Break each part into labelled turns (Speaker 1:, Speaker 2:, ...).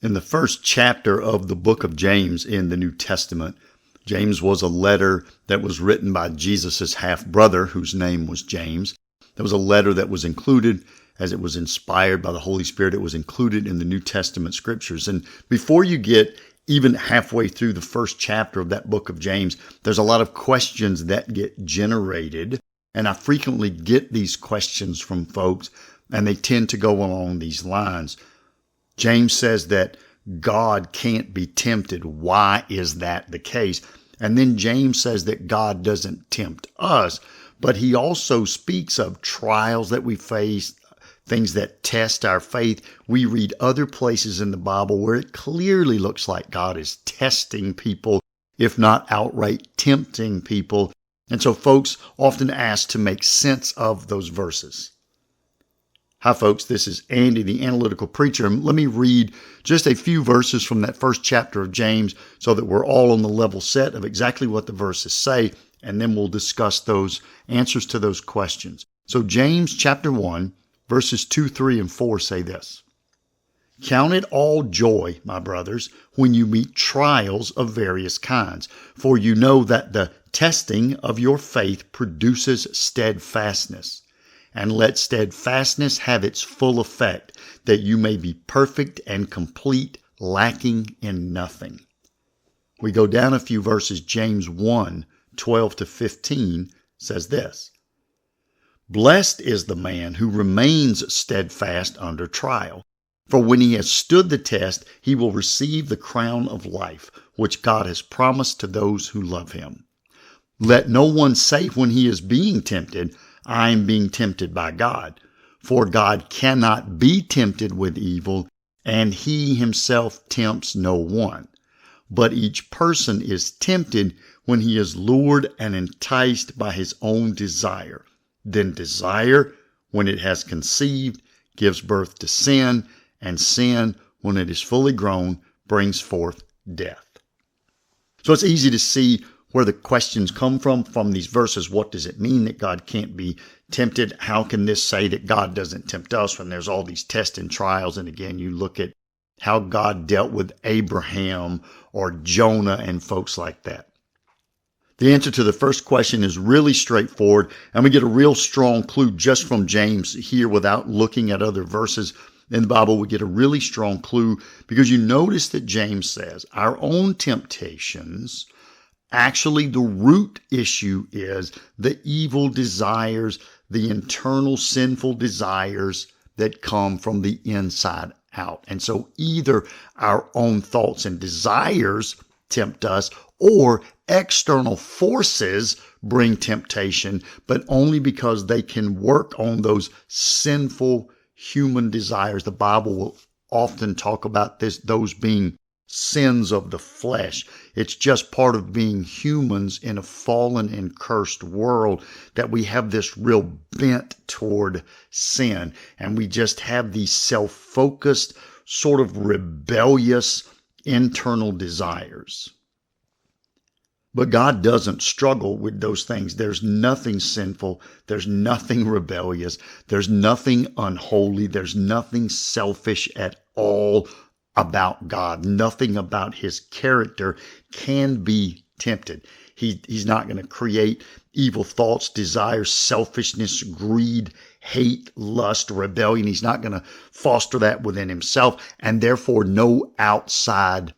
Speaker 1: In the first chapter of the book of James in the New Testament, James was a letter that was written by Jesus' half-brother, whose name was James. There was a letter that was included, as it was inspired by the Holy Spirit. It was included in the New Testament scriptures. And before you get even halfway through the first chapter of that book of James, there's a lot of questions that get generated. And I frequently get these questions from folks, and they tend to go along these lines. James says that God can't be tempted. Why is that the case? And then James says that God doesn't tempt us, but he also speaks of trials that we face, things that test our faith. We read other places in the Bible where it clearly looks like God is testing people, if not outright tempting people. And so folks often ask to make sense of those verses. Hi folks, this is Andy, the Analytical Preacher, and let me read just a few verses from that first chapter of James so that we're all on the level set of exactly what the verses say, and then we'll discuss those answers to those questions. So James chapter 1, verses 2, 3, and 4 say this: "Count it all joy, my brothers, when you meet trials of various kinds, for you know that the testing of your faith produces steadfastness. And let steadfastness have its full effect, that you may be perfect and complete, lacking in nothing." We go down a few verses. James 1, 12 to 15 says this: "Blessed is the man who remains steadfast under trial. For when he has stood the test, he will receive the crown of life, which God has promised to those who love him. Let no one say when he is being tempted, 'I am being tempted by God.' For God cannot be tempted with evil, and he himself tempts no one. But each person is tempted when he is lured and enticed by his own desire. Then desire, when it has conceived, gives birth to sin, and sin, when it is fully grown, brings forth death." So it's easy to see where the questions come from these verses. What does it mean that God can't be tempted? How can this say that God doesn't tempt us when there's all these tests and trials? And again, you look at how God dealt with Abraham or Jonah and folks like that. The answer to the first question is really straightforward, and we get a real strong clue just from James here without looking at other verses in the Bible. We get a really strong clue because you notice that James says our own temptations, actually the root issue is the evil desires, the internal sinful desires that come from the inside out. And so either our own thoughts and desires tempt us, or external forces bring temptation, but only because they can work on those sinful human desires. The Bible will often talk about those being sins of the flesh. It's just part of being humans in a fallen and cursed world that we have this real bent toward sin. And we just have these self-focused, sort of rebellious internal desires. But God doesn't struggle with those things. There's nothing sinful. There's nothing rebellious. There's nothing unholy. There's nothing selfish at all about God. Nothing about his character can be tempted. He's not going to create evil thoughts, desires, selfishness, greed, hate, lust, rebellion. He's not going to foster that within himself, and therefore no outside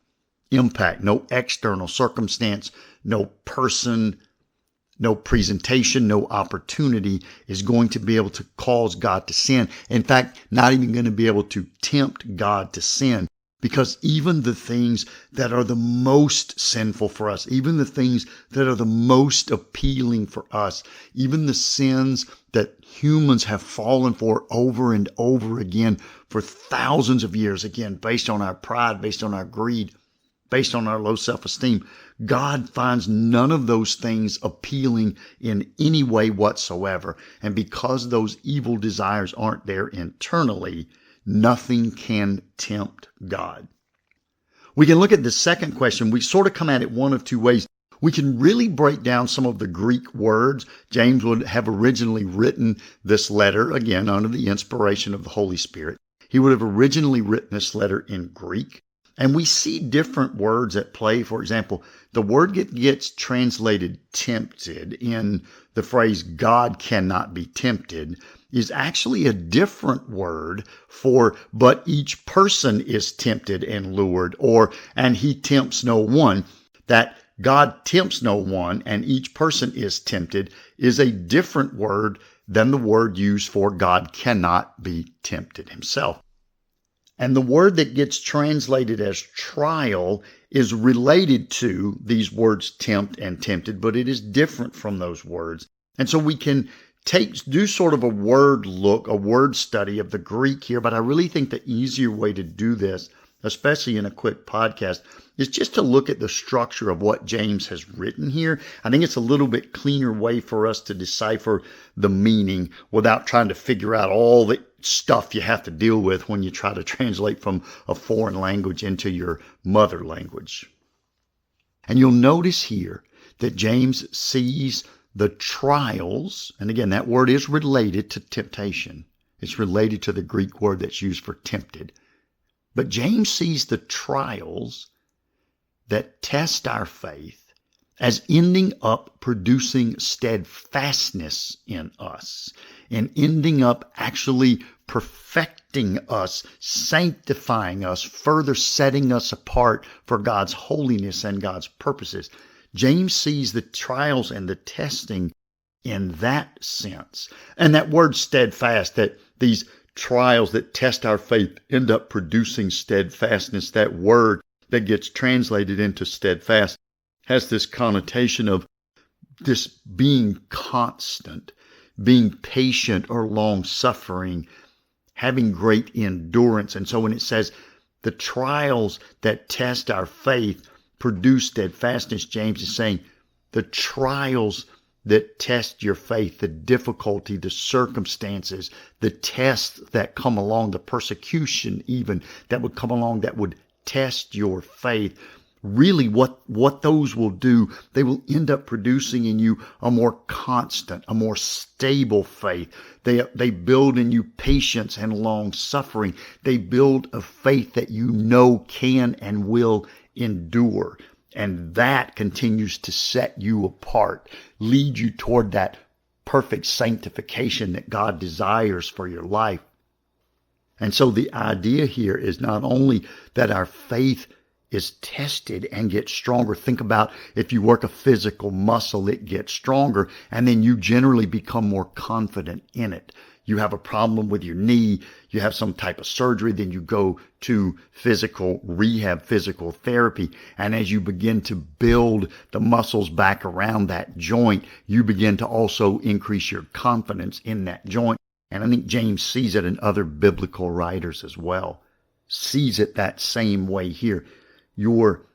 Speaker 1: impact, no external circumstance, no person, no presentation, no opportunity is going to be able to cause God to sin. In fact, not even going to be able to tempt God to sin. Because even the things that are the most sinful for us, even the things that are the most appealing for us, even the sins that humans have fallen for over and over again for thousands of years, again, based on our pride, based on our greed, based on our low self-esteem, God finds none of those things appealing in any way whatsoever. And because those evil desires aren't there internally, nothing can tempt God. We can look at the second question. We sort of come at it one of two ways. We can really break down some of the Greek words. James would have originally written this letter, again, under the inspiration of the Holy Spirit. He would have originally written this letter in Greek. And we see different words at play. For example, the word gets translated tempted in the phrase God cannot be tempted is actually a different word for but each person is tempted and lured, or and he tempts no one. That God tempts no one and each person is tempted is a different word than the word used for God cannot be tempted himself. And the word that gets translated as trial is related to these words tempt and tempted, but it is different from those words. And so we can do sort of a word look, a word study of the Greek here, but I really think the easier way to do this, especially in a quick podcast, is just to look at the structure of what James has written here. I think it's a little bit cleaner way for us to decipher the meaning without trying to figure out all the stuff you have to deal with when you try to translate from a foreign language into your mother language. And you'll notice here that James sees the trials, and again, that word is related to temptation. It's related to the Greek word that's used for tempted. But James sees the trials that test our faith as ending up producing steadfastness in us and ending up actually perfecting us, sanctifying us, further setting us apart for God's holiness and God's purposes. James sees the trials and the testing in that sense. And that word steadfast, that these trials that test our faith end up producing steadfastness, that word that gets translated into steadfast has this connotation of this being constant, being patient or long-suffering, having great endurance. And so when it says the trials that test our faith produce steadfastness, James is saying the trials that test your faith, the difficulty, the circumstances, the tests that come along, the persecution even that would come along that would test your faith. Really what those will do, they will end up producing in you a more constant, a more stable faith. They build in you patience and long suffering. They build a faith that you know can and will endure. And that continues to set you apart, lead you toward that perfect sanctification that God desires for your life. And so the idea here is not only that our faith is tested and gets stronger. Think about if you work a physical muscle, it gets stronger, and then you generally become more confident in it. You have a problem with your knee, you have some type of surgery, then you go to physical rehab, physical therapy. And as you begin to build the muscles back around that joint, you begin to also increase your confidence in that joint. And I think James sees it in other biblical writers as well, sees it that same way here. You're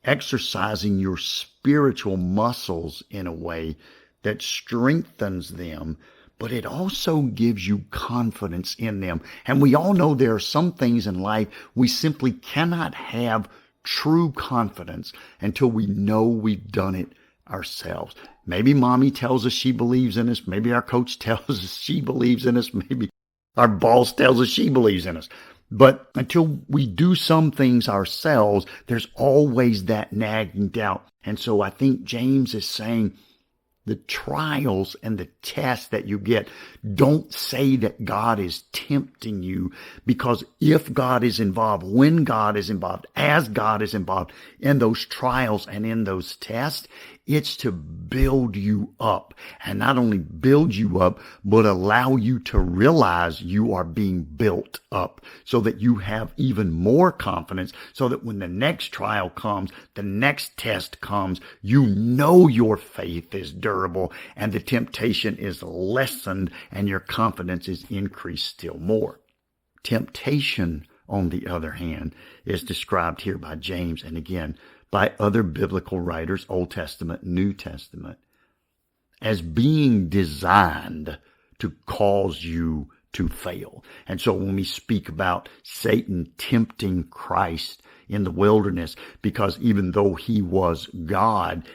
Speaker 1: exercising your spiritual muscles in a way that strengthens them, but it also gives you confidence in them. And we all know there are some things in life we simply cannot have true confidence until we know we've done it ourselves. Maybe mommy tells us she believes in us. Maybe our coach tells us she believes in us. Maybe our boss tells us she believes in us. But until we do some things ourselves, there's always that nagging doubt. And so I think James is saying the trials and the tests that you get, don't say that God is tempting you, because if God is involved, when God is involved, as God is involved in those trials and in those tests, it's to build you up, and not only build you up, but allow you to realize you are being built up so that you have even more confidence, so that when the next trial comes, the next test comes, you know your faith is durable and the temptation is lessened and your confidence is increased still more. Temptation, on the other hand, is described here by James, and again, by other biblical writers, Old Testament, New Testament, as being designed to cause you to fail. And so when we speak about Satan tempting Christ in the wilderness, because even though he was God,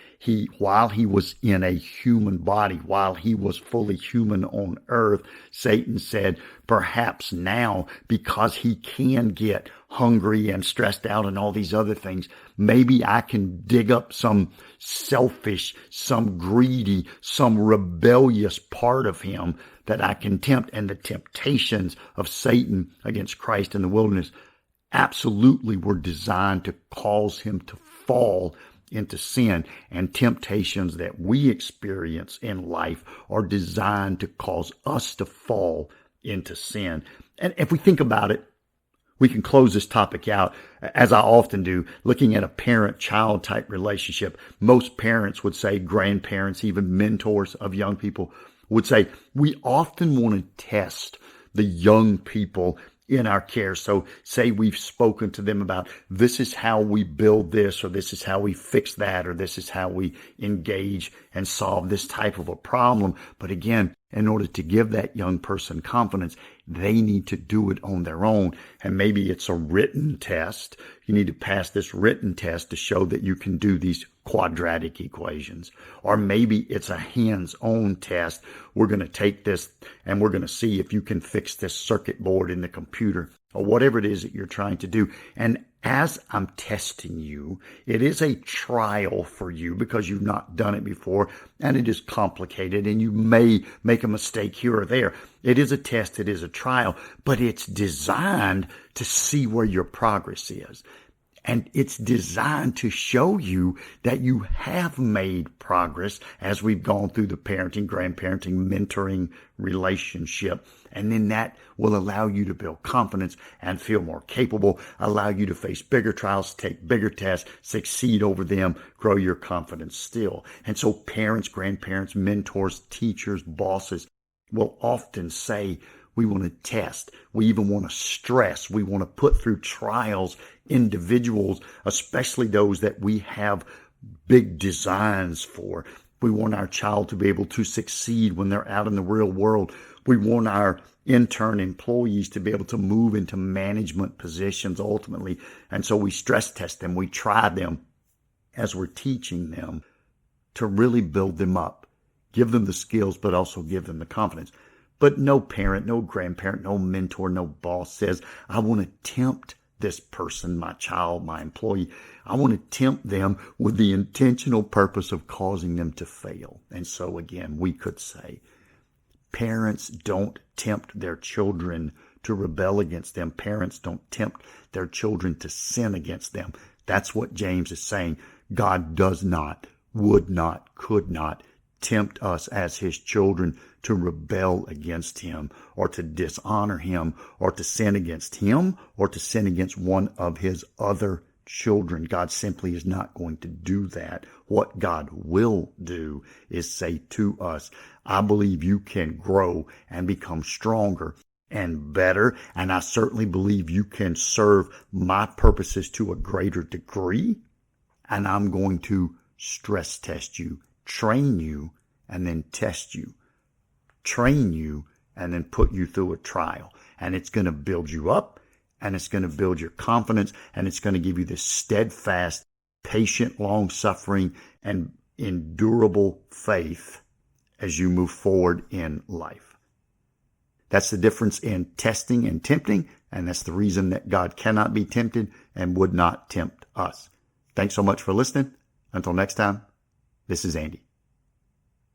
Speaker 1: while he was in a human body, while he was fully human on earth, Satan said, perhaps now, because he can get hungry and stressed out and all these other things, maybe I can dig up some selfish, some greedy, some rebellious part of him that I can tempt. And the temptations of Satan against Christ in the wilderness absolutely were designed to cause him to fall into sin. And temptations that we experience in life are designed to cause us to fall into sin. And if we think about it, we can close this topic out, as I often do, looking at a parent-child type relationship. Most parents would say, grandparents, even mentors of young people would say, we often want to test the young people in our care. So say we've spoken to them about, this is how we build this, or this is how we fix that, or this is how we engage and solve this type of a problem. But again, in order to give that young person confidence, they need to do it on their own. And maybe it's a written test. You need to pass this written test to show that you can do these quadratic equations. Or maybe it's a hands-on test. We're going to take this and we're going to see if you can fix this circuit board in the computer, or whatever it is that you're trying to do. And as I'm testing you, it is a trial for you because you've not done it before, and it is complicated, and you may make a mistake here or there. It is a test, it is a trial, but it's designed to see where your progress is. And it's designed to show you that you have made progress as we've gone through the parenting, grandparenting, mentoring relationship. And then that will allow you to build confidence and feel more capable, allow you to face bigger trials, take bigger tests, succeed over them, grow your confidence still. And so parents, grandparents, mentors, teachers, bosses will often say, we want to test. We even want to stress. We want to put through trials individuals, especially those that we have big designs for. We want our child to be able to succeed when they're out in the real world. We want our intern employees to be able to move into management positions ultimately. And so we stress test them. We try them as we're teaching them to really build them up, give them the skills, but also give them the confidence. But no parent, no grandparent, no mentor, no boss says, I want to tempt this person, my child, my employee. I want to tempt them with the intentional purpose of causing them to fail. And so again, we could say, parents don't tempt their children to rebel against them. Parents don't tempt their children to sin against them. That's what James is saying. God does not, would not, could not tempt us as his children to rebel against him, or to dishonor him, or to sin against him, or to sin against one of his other children. God simply is not going to do that. What God will do is say to us, I believe you can grow and become stronger and better, and I certainly believe you can serve my purposes to a greater degree, and I'm going to stress test you, train you, and then test you. Train you and then put you through a trial. And it's going to build you up, and it's going to build your confidence, and it's going to give you this steadfast, patient, long-suffering, and endurable faith as you move forward in life. That's the difference in testing and tempting, and that's the reason that God cannot be tempted and would not tempt us. Thanks so much for listening. Until next time, this is Andy.